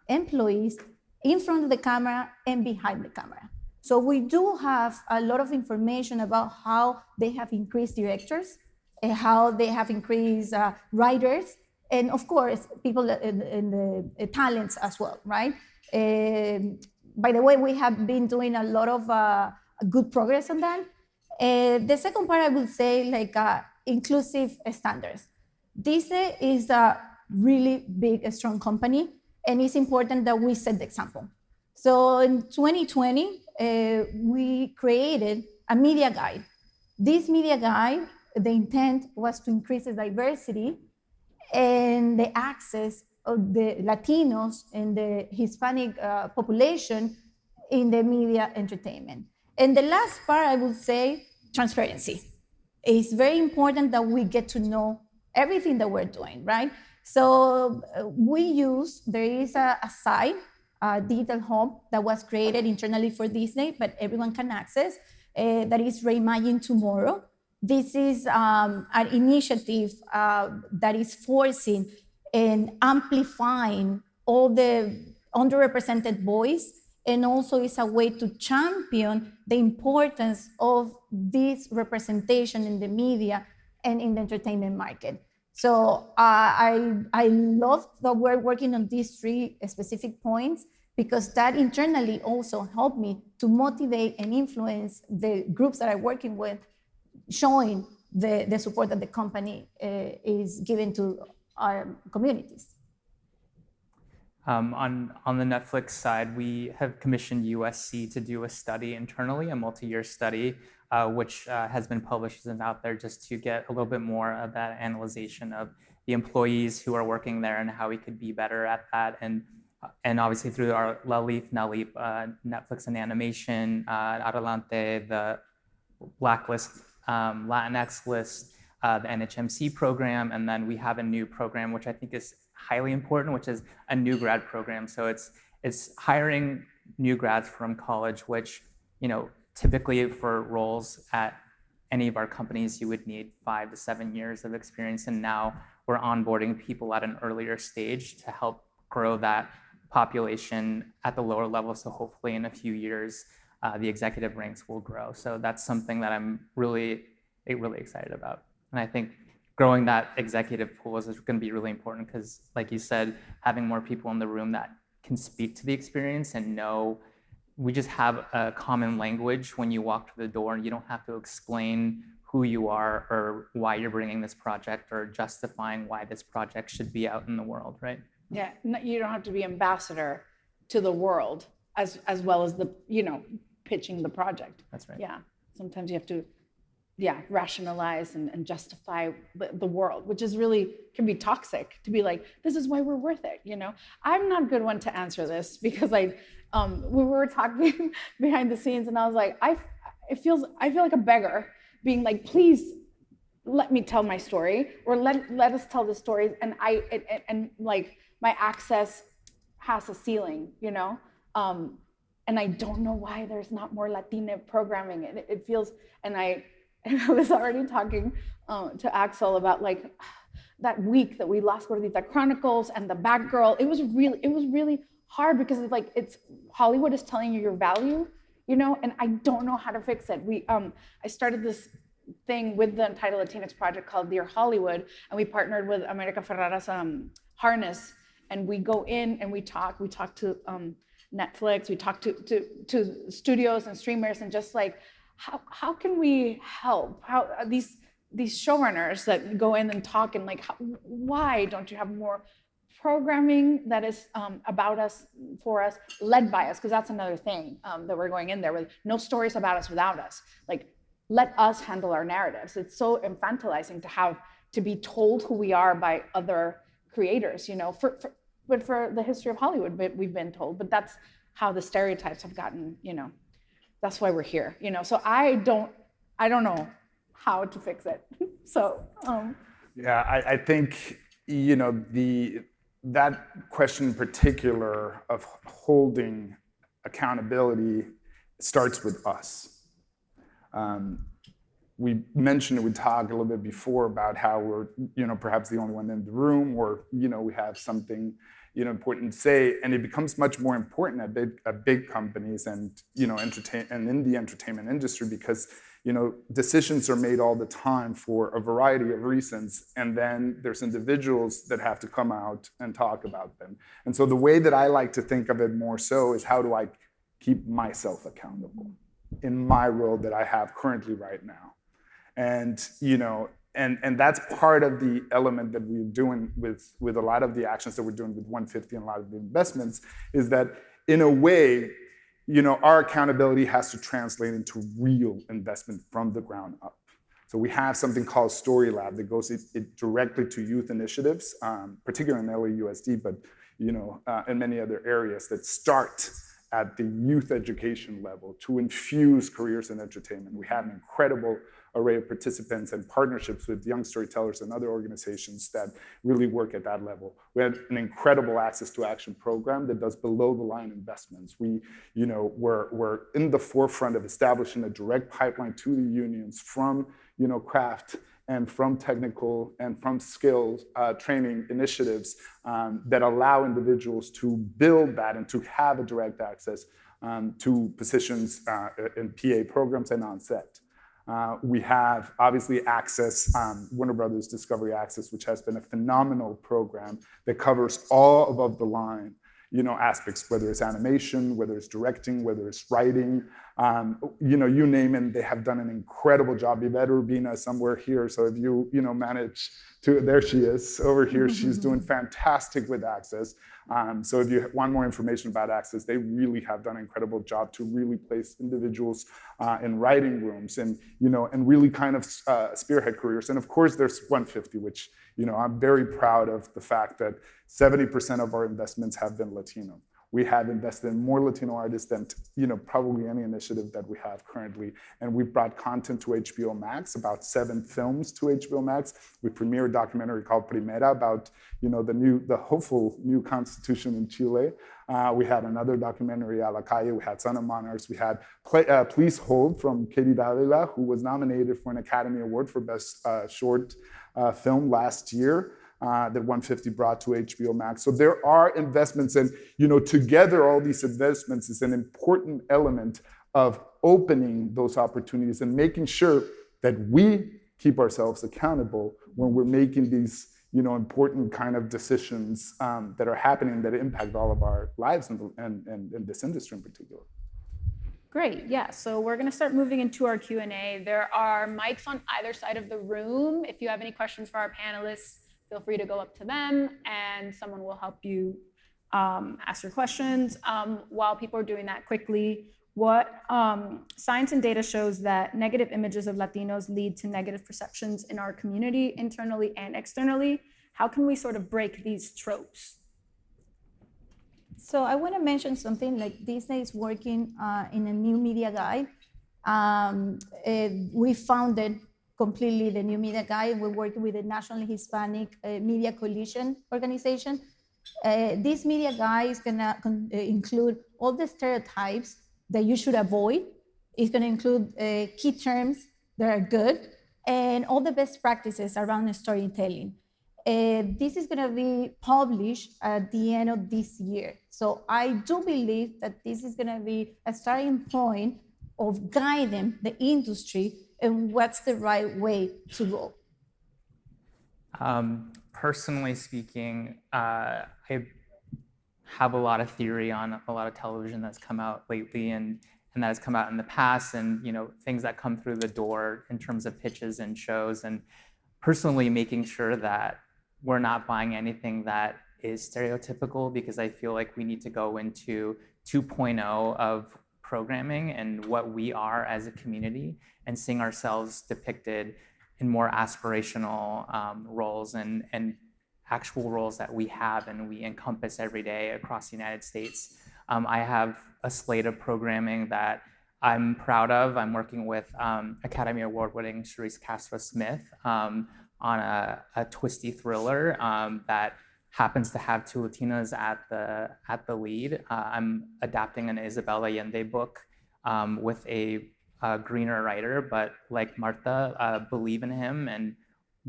employees in front of the camera and behind the camera. So we do have a lot of information about how they have increased directors, and how they have increased writers, and of course, people in the talents as well, right? By the way, we have been doing a lot of good progress on that. The second part, I would say, like inclusive standards. Disney is a really big, strong company, and it's important that we set the example. So in 2020, we created a media guide. This media guide, the intent was to increase the diversity and the access of the Latinos and the Hispanic population in the media entertainment. And the last part, I would say, transparency. It's very important that we get to know everything that we're doing, right? So there is a site, a digital hub that was created internally for Disney, but everyone can access, that is Reimagine Tomorrow. This is an initiative that is forcing and amplifying all the underrepresented voice, and also is a way to champion the importance of this representation in the media and in the entertainment market. So I love that we're working on these three specific points, because that internally also helped me to motivate and influence the groups that I'm working with, showing the support that the company is giving to communities. On the Netflix side, we have commissioned USC to do a study internally, a multi-year study, which has been published and out there just to get a little bit more of that analyzation of the employees who are working there and how we could be better at that. And obviously through our LALIF, Netflix and Animation, Adelante, the Blacklist, Latinx list, the NHMC program, and then we have a new program which I think is highly important, which is a new grad program. So it's hiring new grads from college, which, you know, typically for roles at any of our companies, you would need 5 to 7 years of experience. And now we're onboarding people at an earlier stage to help grow that population at the lower level. So hopefully in a few years, the executive ranks will grow. So that's something that I'm really excited about. And I think growing that executive pool is going to be really important because, like you said, having more people in the room that can speak to the experience and know we just have a common language when you walk through the door, and you don't have to explain who you are or why you're bringing this project or justifying why this project should be out in the world, right? Yeah, you don't have to be ambassador to the world as well as the, you know, pitching the project. That's right. Yeah, sometimes you have to, rationalize and justify the world, which is really, can be toxic to be like, this is why we're worth it, you know? I'm not a good one to answer this because we were talking behind the scenes and I was like, I feel like a beggar being like, please let me tell my story or let us tell the stories. And and like my access has a ceiling, you know? And I don't know why there's not more Latina programming. It feels, and I was already talking to Axel about like that week that we lost Gordita Chronicles and the Batgirl. It was really hard because it's Hollywood is telling you your value, you know, and I don't know how to fix it. I started this thing with the Untitled Latinx project called Dear Hollywood, and we partnered with America Ferrara's Harness, and we go in and we talk to Netflix, we talk to studios and streamers, and just like, how can we help? How these showrunners that go in and talk and like, why don't you have more programming that is about us, for us, led by us? Because that's another thing that we're going in there with. No stories about us without us. Like, let us handle our narratives. It's so infantilizing to be told who we are by other creators, you know. But for the history of Hollywood, we've been told. But that's how the stereotypes have gotten, you know. That's why we're here, you know. So I don't know how to fix it. So yeah, I think, you know, that question in particular of holding accountability starts with us. We mentioned, we talked a little bit before about how we're, you know, perhaps the only one in the room, or, you know, we have something, you know, important to say, and it becomes much more important at big companies and, you know, and in the entertainment industry, because, you know, decisions are made all the time for a variety of reasons, and then there's individuals that have to come out and talk about them. And so the way that I like to think of it more so is, how do I keep myself accountable in my role that I have currently right now? And, you know, and that's part of the element that we're doing with a lot of the actions that we're doing with 150 and a lot of the investments, is that in a way, you know, our accountability has to translate into real investment from the ground up. So we have something called Story Lab that goes directly to youth initiatives, particularly in LAUSD, but, you know, in many other areas that start at the youth education level to infuse careers in entertainment. We have an incredible array of participants and partnerships with young storytellers and other organizations that really work at that level. We have an incredible Access to Action program that does below the line investments. We, you know, we're in the forefront of establishing a direct pipeline to the unions from, you know, craft and from technical and from skills training initiatives that allow individuals to build that and to have a direct access to positions in PA programs and on set. We have obviously Access, Warner Brothers Discovery Access, which has been a phenomenal program that covers all above the line, you know, aspects, whether it's animation, whether it's directing, whether it's writing, you know, you name it. They have done an incredible job. Yvette Urbina somewhere here. So if you know, manage there she is over here. She's doing fantastic with Access. So if you want more information about Access, they really have done an incredible job to really place individuals in writing rooms and, and really kind of spearhead careers. And of course, there's 150, which, I'm very proud of the fact that 70% of our investments have been Latino. We have invested in more Latino artists than, probably any initiative that we have currently. And we brought content to HBO Max, about 7 films to HBO Max. We premiered a documentary called Primera about, the hopeful new constitution in Chile. We had another documentary, A la Calle. We had Son of Monarchs. We had Please Hold from Katie Davila, who was nominated for an Academy Award for Best Short Film last year. That 150 brought to HBO Max. So there are investments, and together all these investments is an important element of opening those opportunities and making sure that we keep ourselves accountable when we're making these important kind of decisions that are happening that impact all of our lives and this industry in particular. Great, yeah, so we're gonna start moving into our Q&A. There are mics on either side of the room. If you have any questions for our panelists, feel free to go up to them and someone will help you ask your questions. While people are doing that quickly, what science and data shows that negative images of Latinos lead to negative perceptions in our community, internally and externally. How can we sort of break these tropes? So I want to mention something like Disney is working in a new media guide. We founded completely the new media guide. We're working with the National Hispanic Media Coalition organization. This media guide is gonna include all the stereotypes that you should avoid. It's gonna include key terms that are good and all the best practices around storytelling. This is gonna be published at the end of this year. So I do believe that this is gonna be a starting point of guiding the industry and what's the right way to go. Personally speaking, I have a lot of theory on a lot of television that's come out lately and that has come out in the past, and things that come through the door in terms of pitches and shows, and personally making sure that we're not buying anything that is stereotypical, because I feel like we need to go into 2.0 of programming and what we are as a community and seeing ourselves depicted in more aspirational roles and actual roles that we have and we encompass every day across the United States. I have a slate of programming that I'm proud of. I'm working with Academy Award-winning Charisse Castro-Smith on a twisty thriller that happens to have 2 Latinas at the lead. I'm adapting an Isabel Allende book with a greener writer, but like Martha, believe in him and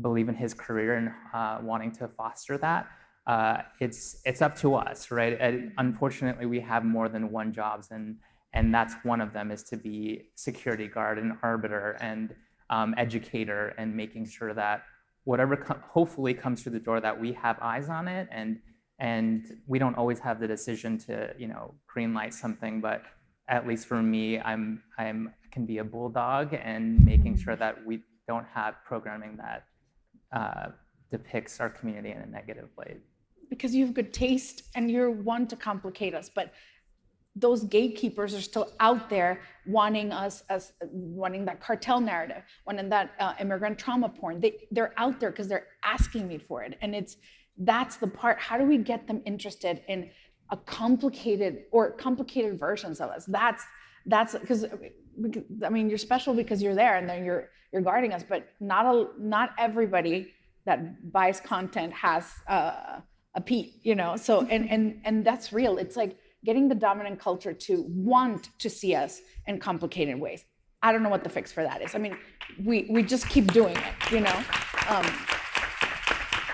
believe in his career and wanting to foster that. It's up to us, right? And unfortunately, we have more than one jobs, and that's one of them, is to be security guard and arbiter and educator, and making sure that whatever hopefully comes through the door, that we have eyes on it, and we don't always have the decision to green light something, but at least for me, I can be a bulldog and making sure that we don't have programming that depicts our community in a negative way. Because you have good taste and you're one to complicate us, but those gatekeepers are still out there wanting that cartel narrative, wanting that immigrant trauma porn. They're out there because they're asking me for it. And that's the part. How do we get them interested in a complicated versions of us? That's because I mean, you're special because you're there and then you're guarding us, but not everybody that buys content has a Pete, so and that's real. It's like getting the dominant culture to want to see us in complicated ways. I don't know what the fix for that is. I mean, we just keep doing it,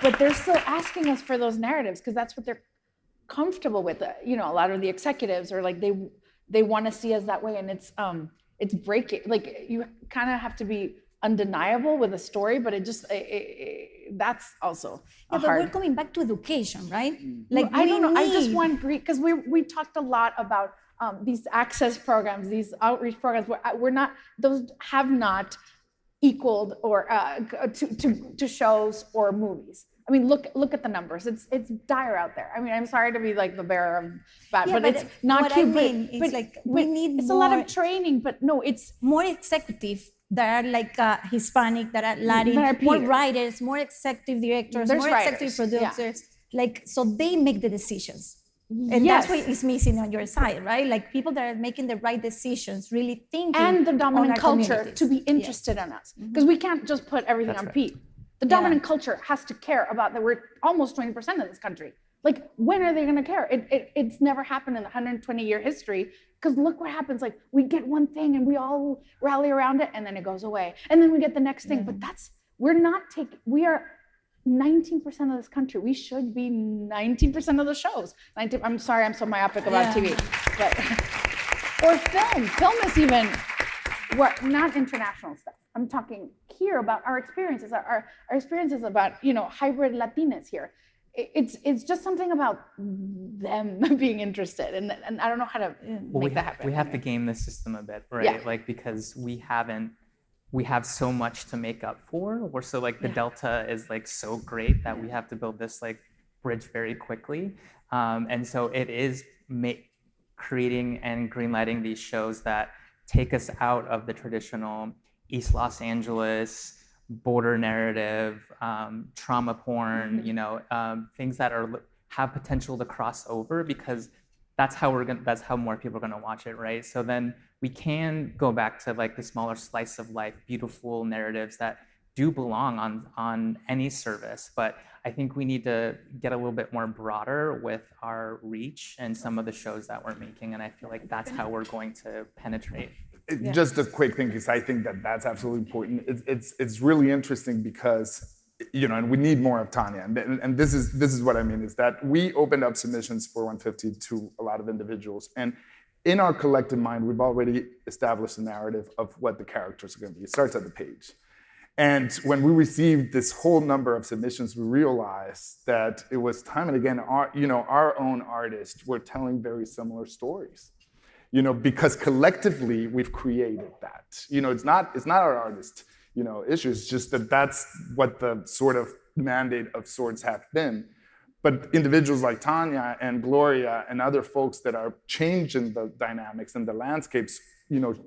but they're still asking us for those narratives because that's what they're comfortable with. A lot of the executives are like they want to see us that way, and it's breaking. Like, you kind of have to be undeniable with a story, but that's also but we're coming back to education, right? Like, I don't know. I just want because we talked a lot about these access programs, these outreach programs. We're not; those have not equaled or to shows or movies. I mean, look at the numbers. It's dire out there. I mean, I'm sorry to be like the bearer of bad, Yeah, but it's not what cute. I mean but, is like we need it's more, a lot of training, but no, it's more executive that are like Hispanic, that are Latin, that are more peers. writers, more executive directors, There's more executive writers, yeah. producers, like so they make the decisions. And that's what is missing on your side, right? Like people that are making the right decisions, really thinking and the on dominant our culture communities. to be interested in us, because we can't just put everything on Pete. The dominant culture has to care about that we're almost 20% of this country. Like, when are they going to care? It's never happened in the 120-year history, because look what happens. Like, we get one thing and we all rally around it, and then it goes away. And then we get the next thing. But we are 19% of this country. We should be 19% of the shows. I'm sorry, I'm so myopic about TV. But, or film. Film is even, not international stuff. I'm talking here about our experiences, our experiences about, hybrid Latinas here. It's just something about them being interested, and I don't know how to make that happen. We have to game the system a bit, right? Yeah. Like, because we have so much to make up for, or so like the delta is like so great that we have to build this like bridge very quickly. And so it is creating and greenlighting these shows that take us out of the traditional East Los Angeles border narrative, trauma porn, things that have potential to cross over, because that's how more people are gonna watch it, right? So then we can go back to like the smaller slice of life, beautiful narratives that do belong on any service. But I think we need to get a little bit more broader with our reach and some of the shows that we're making. And I feel like that's how we're going to penetrate. Just a quick thing, because I think that's absolutely important. It's really interesting because, and we need more of Tanya. And this is what I mean, is that we opened up submissions for 150 to a lot of individuals. And in our collective mind, we've already established a narrative of what the characters are going to be. It starts at the page. And when we received this whole number of submissions, we realized that it was time and again, our own artists were telling very similar stories. Because collectively we've created that. It's not our artist, issue. It's just that's what the sort of mandate of sorts have been. But individuals like Tanya and Gloria and other folks that are changing the dynamics and the landscapes,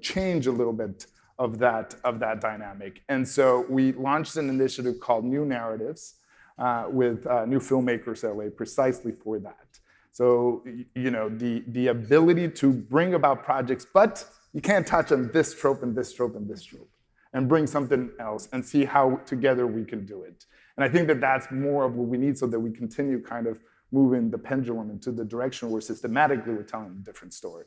change a little bit of that dynamic. And so we launched an initiative called New Narratives with New Filmmakers LA precisely for that. So, the ability to bring about projects, but you can't touch on this trope and this trope and this trope, and bring something else and see how together we can do it. And I think that's more of what we need, so that we continue kind of moving the pendulum into the direction where systematically we're telling a different story.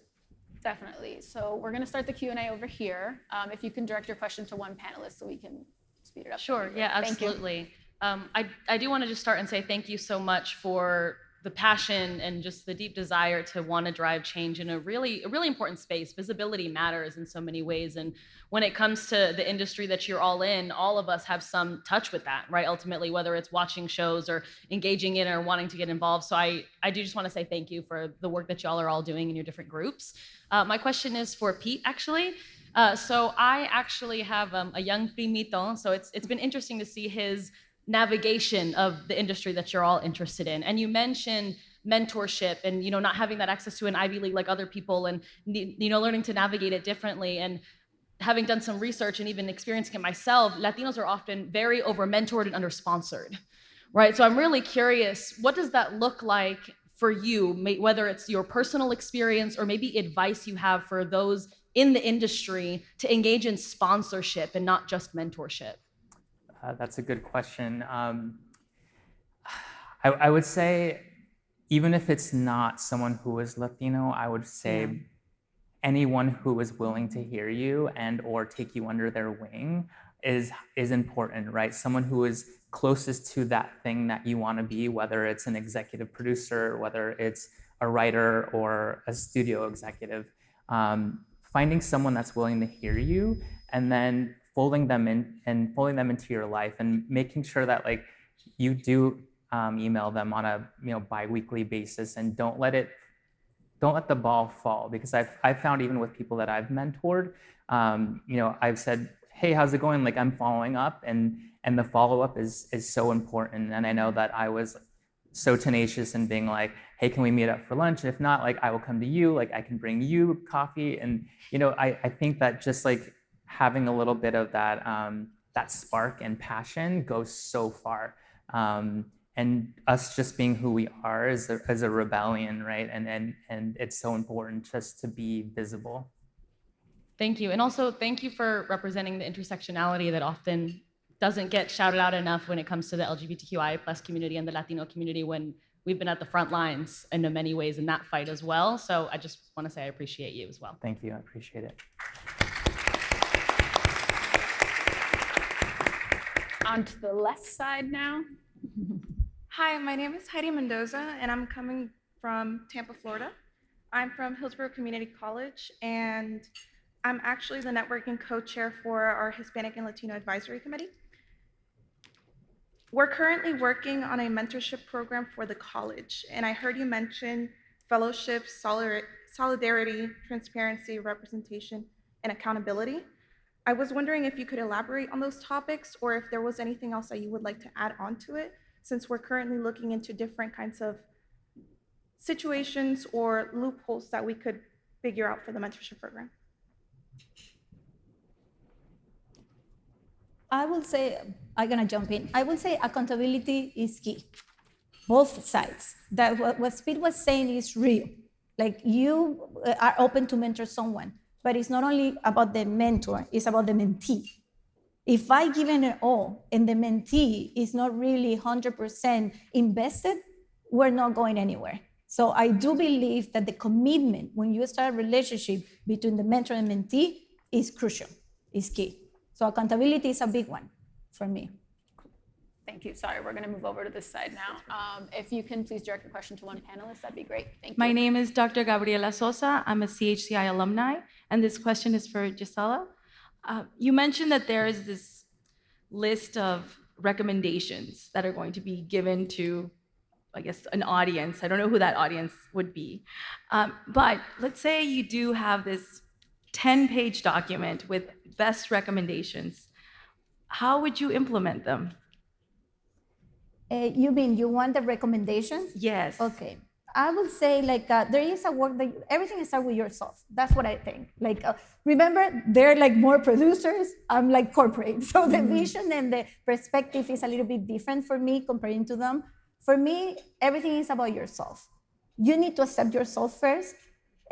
Definitely. So we're going to start the Q&A over here. If you can direct your question to one panelist so we can speed it up. Sure. Yeah, absolutely. I do want to just start and say thank you so much for the passion and just the deep desire to want to drive change in a really important space. Visibility matters in so many ways. And when it comes to the industry that you're all in, all of us have some touch with that, right? Ultimately, whether it's watching shows or engaging in or wanting to get involved. So I do just want to say thank you for the work that y'all are all doing in your different groups. My question is for Pete, actually. So I actually have a young primito. So it's been interesting to see his navigation of the industry that you're all interested in. And you mentioned mentorship and, not having that access to an Ivy League like other people and, learning to navigate it differently. And having done some research and even experiencing it myself, Latinos are often very over-mentored and under-sponsored, right? So I'm really curious, what does that look like for you, whether it's your personal experience or maybe advice you have for those in the industry to engage in sponsorship and not just mentorship? That's a good question. I would say, even if it's not someone who is Latino, I would say anyone who is willing to hear you and or take you under their wing is important, right? Someone who is closest to that thing that you want to be, whether it's an executive producer, whether it's a writer or a studio executive. Finding someone that's willing to hear you and then folding them into your life and making sure that like you do email them on a bi-weekly basis, and don't let the ball fall, because I've found even with people that I've mentored, I've said, hey, how's it going? Like, I'm following up, and the follow-up is so important. And I know that I was so tenacious in being like, hey, can we meet up for lunch? If not, like, I will come to you, like, I can bring you coffee. And, you know, I think that just like having a little bit of that, that spark and passion goes so far. And us just being who we are is a rebellion, right? And it's so important just to be visible. Thank you. And also thank you for representing the intersectionality that often doesn't get shouted out enough when it comes to the LGBTQI plus community and the Latino community, when we've been at the front lines in many ways in that fight as well. So I just want to say I appreciate you as well. Thank you, I appreciate it. On to the left side now. Hi, my name is Heidi Mendoza, and I'm coming from Tampa, Florida. I'm from Hillsborough Community College, and I'm actually the networking co-chair for our Hispanic and Latino Advisory Committee. We're currently working on a mentorship program for the college, and I heard you mention fellowships, solidarity, transparency, representation, and accountability. I was wondering if you could elaborate on those topics, or if there was anything else that you would like to add on to it, since we're currently looking into different kinds of situations or loopholes that we could figure out for the mentorship program. I will say, I'm gonna jump in. I will say accountability is key, both sides. That what Speed was saying is real. Like, you are open to mentor someone, but it's not only about the mentor, it's about the mentee. If I give it all and the mentee is not really 100% invested, we're not going anywhere. So I do believe that the commitment when you start a relationship between the mentor and mentee is crucial, is key. So accountability is a big one for me. Thank you. Sorry, we're going to move over to this side now. If you can please direct a question to one panelist, that'd be great. Thank you. My name is Dr. Gabriela Sosa. I'm a CHCI alumni, and this question is for Gisela. You mentioned that there is this list of recommendations that are going to be given to, I guess, an audience. I don't know who that audience would be. But let's say you do have this 10-page document with best recommendations. How would you implement them? You mean you want the recommendations? Yes. Okay. I would say, like, there is a work that everything starts with yourself. That's what I think. Like, remember, they're like more producers. I'm like corporate. So the vision and the perspective is a little bit different for me comparing to them. For me, everything is about yourself. You need to accept yourself first,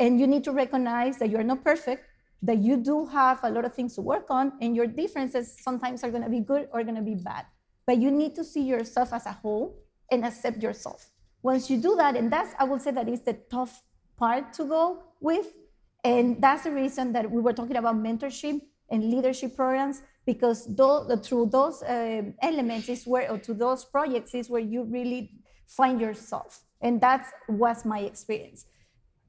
and you need to recognize that you're not perfect, that you do have a lot of things to work on, and your differences sometimes are going to be good or going to be bad. But you need to see yourself as a whole and accept yourself. Once you do that, and that's, I would say, that is the tough part to go with. And that's the reason that we were talking about mentorship and leadership programs, because through those elements is where, or to those projects is where you really find yourself. And that was my experience.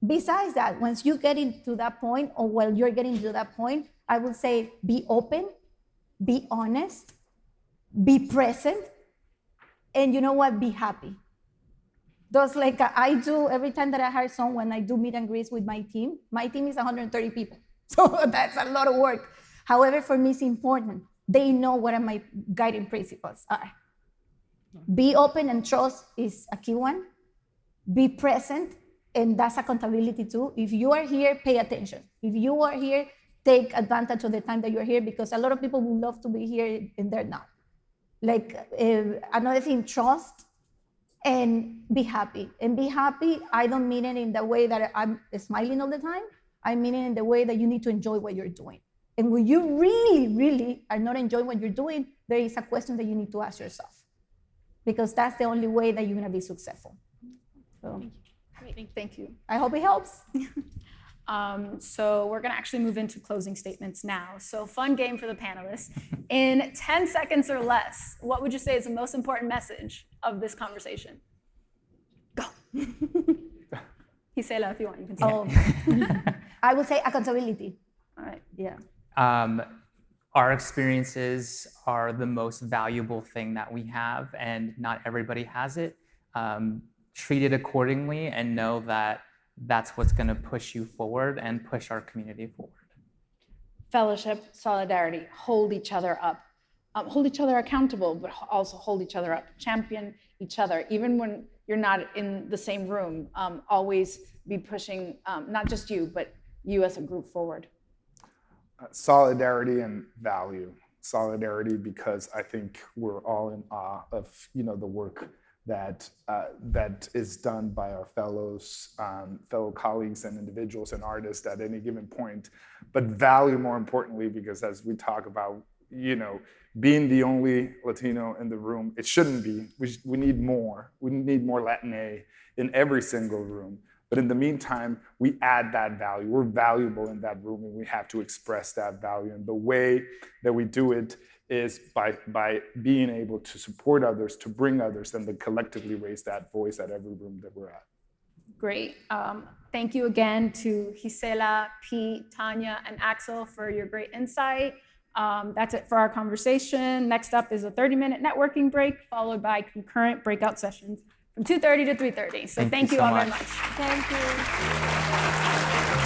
Besides that, once you get into that point, or while you're getting to that point, I would say be open, be honest, be present, and you know what, be happy. Those, like, I do every time that I hire someone, I do meet and greets with my team. My team is 130 people, so that's a lot of work. However, for me, it's important. They know what my guiding principles are. Be open and trust is a key one. Be present, and that's accountability too. If you are here, pay attention. If you are here, take advantage of the time that you're here, because a lot of people would love to be here and they're not. Like, another thing, trust and be happy. And be happy, I don't mean it in the way that I'm smiling all the time. I mean it in the way that you need to enjoy what you're doing. And when you really, really are not enjoying what you're doing, there is a question that you need to ask yourself, because that's the only way that you're going to be successful. So, Thank you. I hope it helps. So we're going to actually move into closing statements now. So fun game for the panelists. In 10 seconds or less, what would you say is the most important message of this conversation? Go. Gisela, if you want, you can say. Oh, I would say accountability. All right. Yeah. Our experiences are the most valuable thing that we have, and not everybody has it. Treat it accordingly and know that that's what's going to push you forward and push our community forward. fellowship, solidarity, hold each other up, hold each other accountable, but also hold each other up, champion each other, even when you're not in the same room. Always be pushing not just you, but you as a group forward. Solidarity and value. Solidarity because I think we're all in awe of the work that is done by our fellow colleagues and individuals and artists at any given point. But value, more importantly, because as we talk about being the only Latino in the room, it shouldn't be. We need more. We need more Latina in every single room. But in the meantime, we add that value. We're valuable in that room, and we have to express that value. And the way that we do it is by being able to support others, to bring others, and then collectively raise that voice at every room that we're at. Great. Thank you again to Gisela, Pete, Tanya, and Axel for your great insight. That's it for our conversation. Next up is a 30-minute networking break, followed by concurrent breakout sessions from 2:30 to 3:30. So thank you all very much. Thank you.